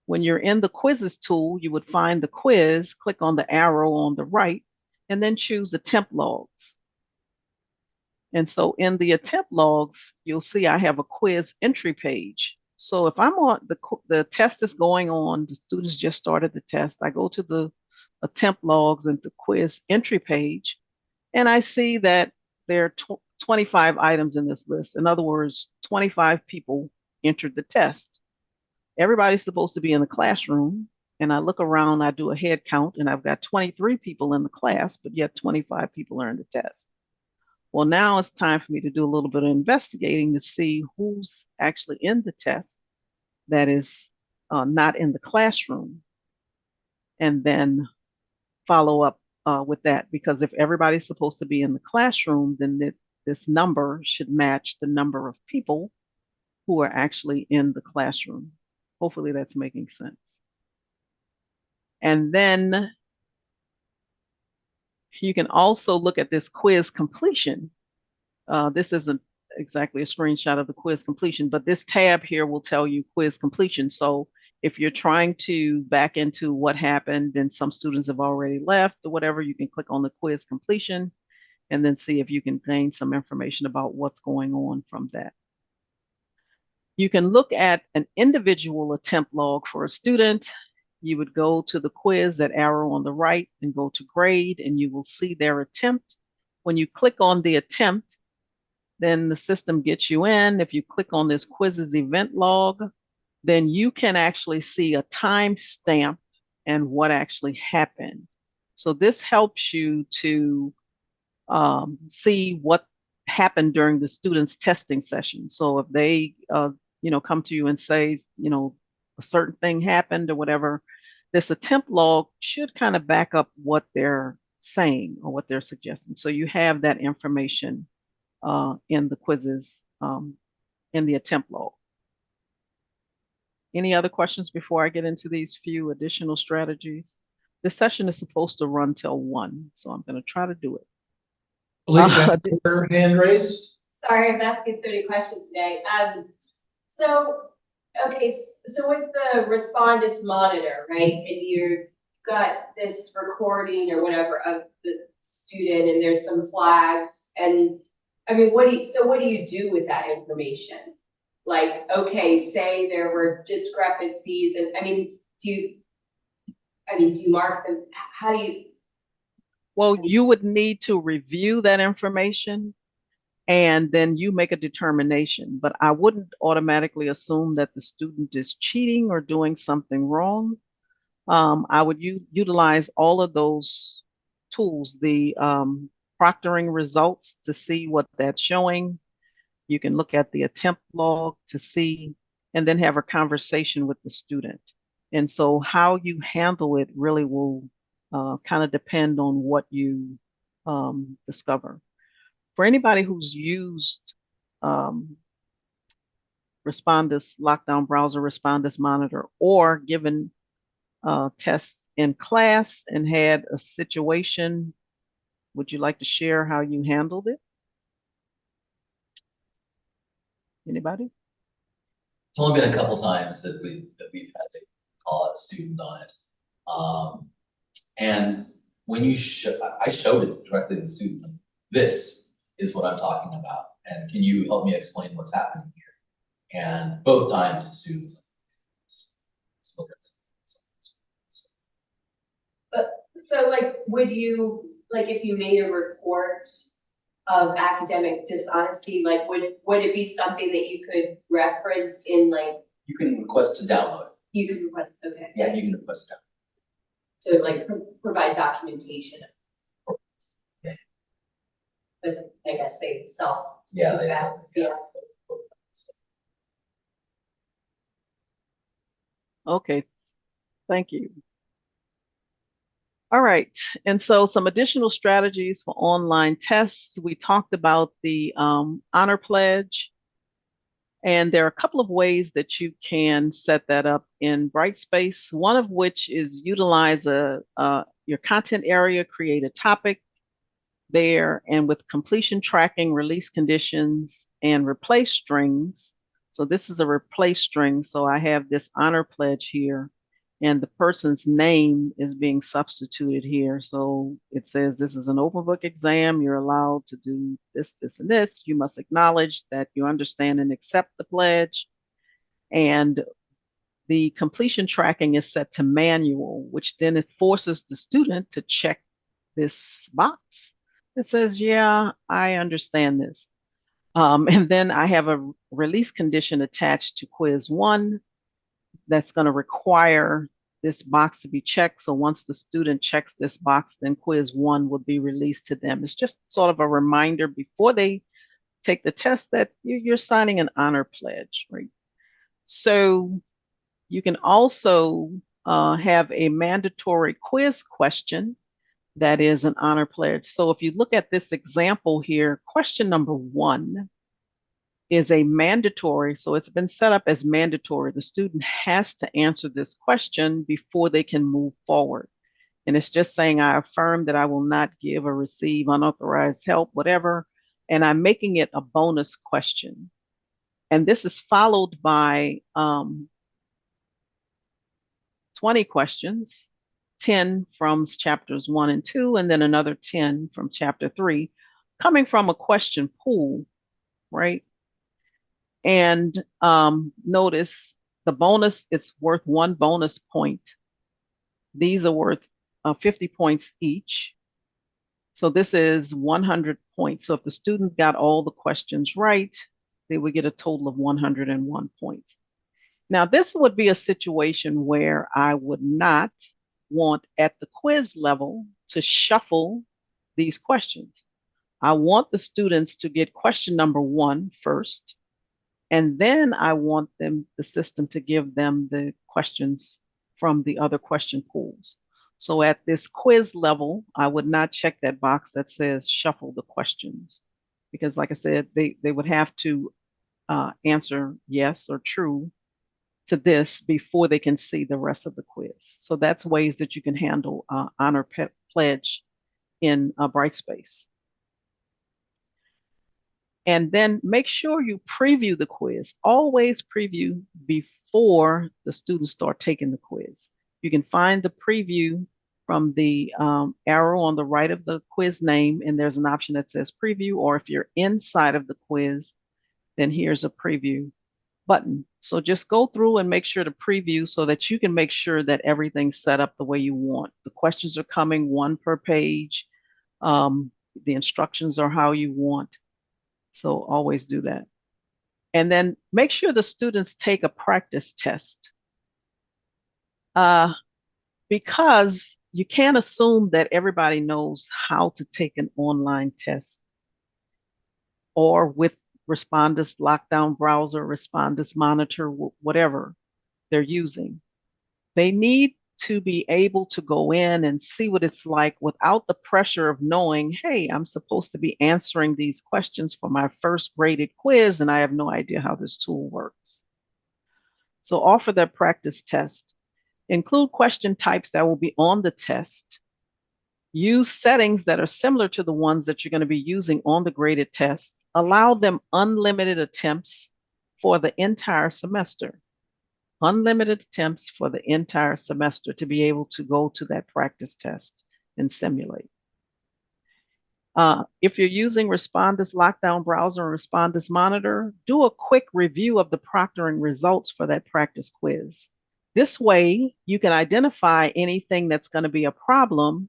when you're in the quizzes tool, you would find the quiz, click on the arrow on the right, and then choose attempt logs. And so in the attempt logs, you'll see I have a quiz entry page. So if I'm on the test is going on, the students just started the test, I go to the attempt logs and the quiz entry page, and I see that there are 25 items in this list. In other words, 25 people entered the test. Everybody's supposed to be in the classroom, and I look around, I do a head count, and I've got 23 people in the class, but yet 25 people are in the test. Well, now it's time for me to do a little bit of investigating to see who's actually in the test that is not in the classroom, and then follow up with that. Because if everybody's supposed to be in the classroom, then this number should match the number of people who are actually in the classroom. Hopefully that's making sense. And then you can also look at this quiz completion. This isn't exactly a screenshot of the quiz completion, but this tab here will tell you quiz completion. So if you're trying to back into what happened and some students have already left or whatever, you can click on the quiz completion and then see if you can gain some information about what's going on from that. You can look at an individual attempt log for a student. You would go to the quiz, that arrow on the right, and go to grade, and you will see their attempt. When you click on the attempt, then the system gets you in. If you click on this quizzes event log, then you can actually see a time stamp and what actually happened. So this helps you to see what happened during the student's testing session. So if they come to you and say, a certain thing happened or whatever, this attempt log should kind of back up what they're saying or what they're suggesting. So you have that information in the quizzes, in the attempt log. Any other questions before I get into these few additional strategies? This session is supposed to run till 1, so I'm going to try to do it. Alicia, your hand raised. Sorry, I'm asking 30 questions today. So with the Respondus monitor, right, and you've got this recording or whatever of the student, and there's some flags, and I mean, what do you do with that information? Like, okay, say there were discrepancies, and do you mark them? How do you? Well, you would need to review that information and then you make a determination. But I wouldn't automatically assume that the student is cheating or doing something wrong. I would utilize all of those tools, the proctoring results to see what that's showing. You can look at the attempt log to see, and then have a conversation with the student. And so how you handle it really will kind of depend on what you discover. For anybody who's used Respondus, Lockdown Browser, Respondus Monitor, or given tests in class and had a situation, would you like to share how you handled it? Anybody? It's only been a couple times that we've had to call out a student on it. And when I showed it directly to the student, this is what I'm talking about. And can you help me explain what's happening here? And both times the students look at would you, if you made a report of academic dishonesty, would it be something that you could reference in you can request to download. You can request, okay. Yeah, you can request to download. So provide documentation. Yeah. But I guess they self. Yeah, they self. Yeah. Okay, thank you. All right, and so some additional strategies for online tests. We talked about the honor pledge, and there are a couple of ways that you can set that up in Brightspace, one of which is utilize your content area, create a topic there, and with completion tracking, release conditions, and replace strings. So this is a replace string, so I have this honor pledge here, and the person's name is being substituted here. So it says this is an open book exam. You're allowed to do this, this, and this. You must acknowledge that you understand and accept the pledge. And the completion tracking is set to manual, which then it forces the student to check this box. It says, yeah, I understand this. And then I have a release condition attached to quiz 1 that's going to require this box to be checked. So once the student checks this box, then quiz 1 will be released to them. It's just sort of a reminder before they take the test that you're signing an honor pledge, right? So you can also have a mandatory quiz question that is an honor pledge. So if you look at this example here, question number 1 is a mandatory, so it's been set up as mandatory. The student has to answer this question before they can move forward. And it's just saying, I affirm that I will not give or receive unauthorized help, whatever, and I'm making it a bonus question. And this is followed by 20 questions, 10 from chapters 1 and 2, and then another 10 from chapter 3, coming from a question pool, right? And notice the bonus, it's worth 1 bonus point. These are worth 50 points each. So this is 100 points. So if the student got all the questions right, they would get a total of 101 points. Now, this would be a situation where I would not want at the quiz level to shuffle these questions. I want the students to get question number 1 first, and then I want the system to give them the questions from the other question pools. So at this quiz level, I would not check that box that says shuffle the questions, because like I said, they would have to answer yes or true to this before they can see the rest of the quiz. So that's ways that you can handle honor pledge in Brightspace. And then make sure you preview the quiz. Always preview before the students start taking the quiz. You can find the preview from the arrow on the right of the quiz name, and there's an option that says preview, or if you're inside of the quiz, then here's a preview button. So just go through and make sure to preview so that you can make sure that everything's set up the way you want. The questions are coming 1 per page. The instructions are how you want. So always do that. And then make sure the students take a practice test. Because you can't assume that everybody knows how to take an online test, or with Respondus lockdown browser, Respondus monitor, whatever they're using. They need to be able to go in and see what it's like without the pressure of knowing, hey, I'm supposed to be answering these questions for my first graded quiz, and I have no idea how this tool works. So offer that practice test. Include question types that will be on the test. Use settings that are similar to the ones that you're going to be using on the graded test. Allow them unlimited attempts for the entire semester. Unlimited attempts for the entire semester to be able to go to that practice test and simulate. If you're using Respondus Lockdown Browser and Respondus Monitor, do a quick review of the proctoring results for that practice quiz. This way, you can identify anything that's going to be a problem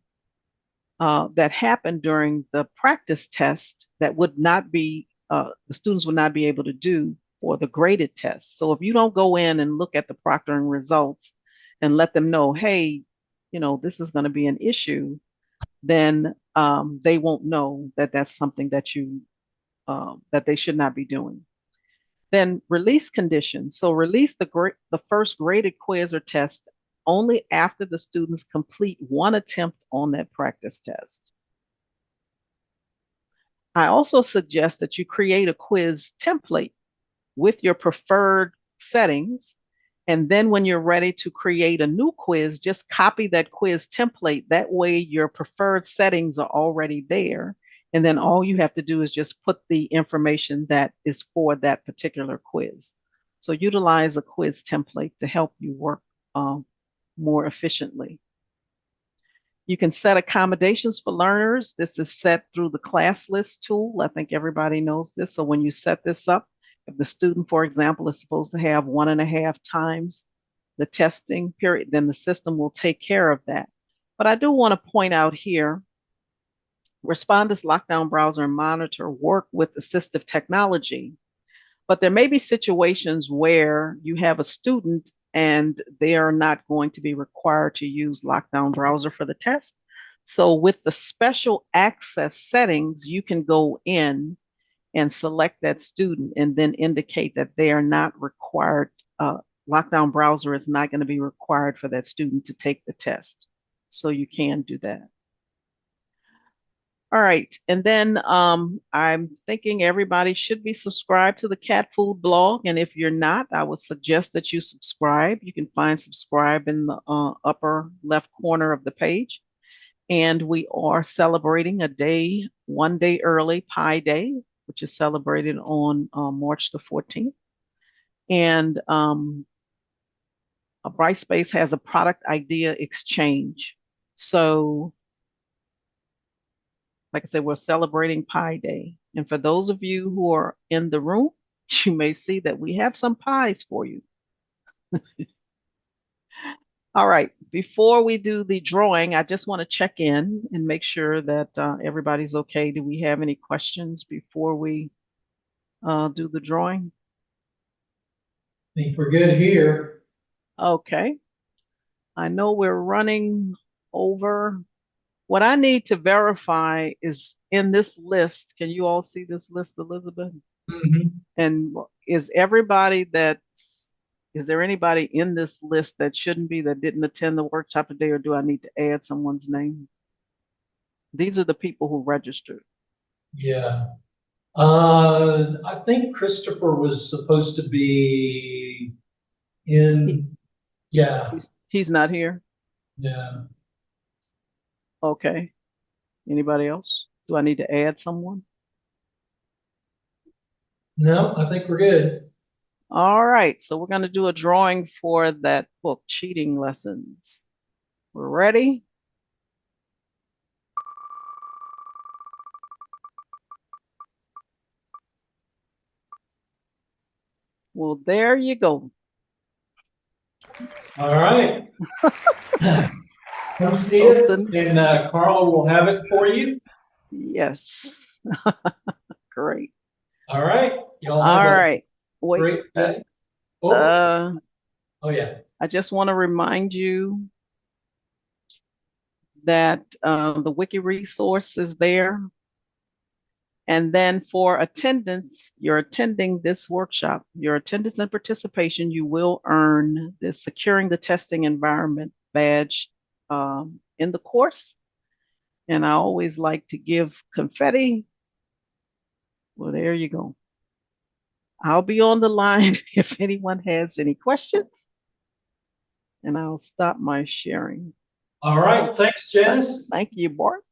that happened during the practice test that would not be, the students would not be able to do for the graded test. So if you don't go in and look at the proctoring results and let them know, hey, you know, this is going to be an issue, then they won't know that that's something that you that they should not be doing. Then release conditions. So release the first graded quiz or test only after the students complete one attempt on that practice test. I also suggest that you create a quiz template with your preferred settings. And then when you're ready to create a new quiz, just copy that quiz template. That way your preferred settings are already there. And then all you have to do is just put the information that is for that particular quiz. So utilize a quiz template to help you work more efficiently. You can set accommodations for learners. This is set through the class list tool. I think everybody knows this. So when you set this up, if the student, for example, is supposed to have 1.5 times the testing period, then the system will take care of that. But I do want to point out here, Respondus Lockdown Browser and Monitor work with assistive technology, but there may be situations where you have a student and they are not going to be required to use Lockdown Browser for the test. So with the special access settings, you can go in and select that student and then indicate that they are not required. Lockdown Browser is not going to be required for that student to take the test. So you can do that. All right, and then I'm thinking everybody should be subscribed to the Cat Food blog, and if you're not, I would suggest that you subscribe. You can find subscribe in the upper left corner of the page. And we are celebrating a day, 1 day early, Pi Day, which is celebrated on March the 14th. And Brightspace has a product idea exchange. So like I said, we're celebrating Pi Day. And for those of you who are in the room, you may see that we have some pies for you. All right, before we do the drawing, I just want to check in and make sure that everybody's okay. Do we have any questions before we do the drawing? I think we're good here. Okay. I know we're running over. What I need to verify is in this list. Can you all see this list, Elizabeth? Mm-hmm. And is there anybody in this list that shouldn't be, that didn't attend the workshop today, or do I need to add someone's name? These are the people who registered. Yeah. I think Christopher was supposed to be in, yeah. He's not here? Yeah. Okay. Anybody else? Do I need to add someone? No, I think we're good. All right, so we're going to do a drawing for that book, Cheating Lessons. We're ready? Well, there you go. All right. Come see us, and Carla will have it for you. Yes. Great. All right. All right. Wait. Great day. Oh yeah. I just want to remind you that the wiki resource is there. And then for attendance, you're attending this workshop, your attendance and participation, you will earn the Securing the Testing Environment badge in the course. And I always like to give confetti. Well, there you go. I'll be on the line if anyone has any questions. And I'll stop my sharing. All right. Thanks, Janice. Thank you, Bart.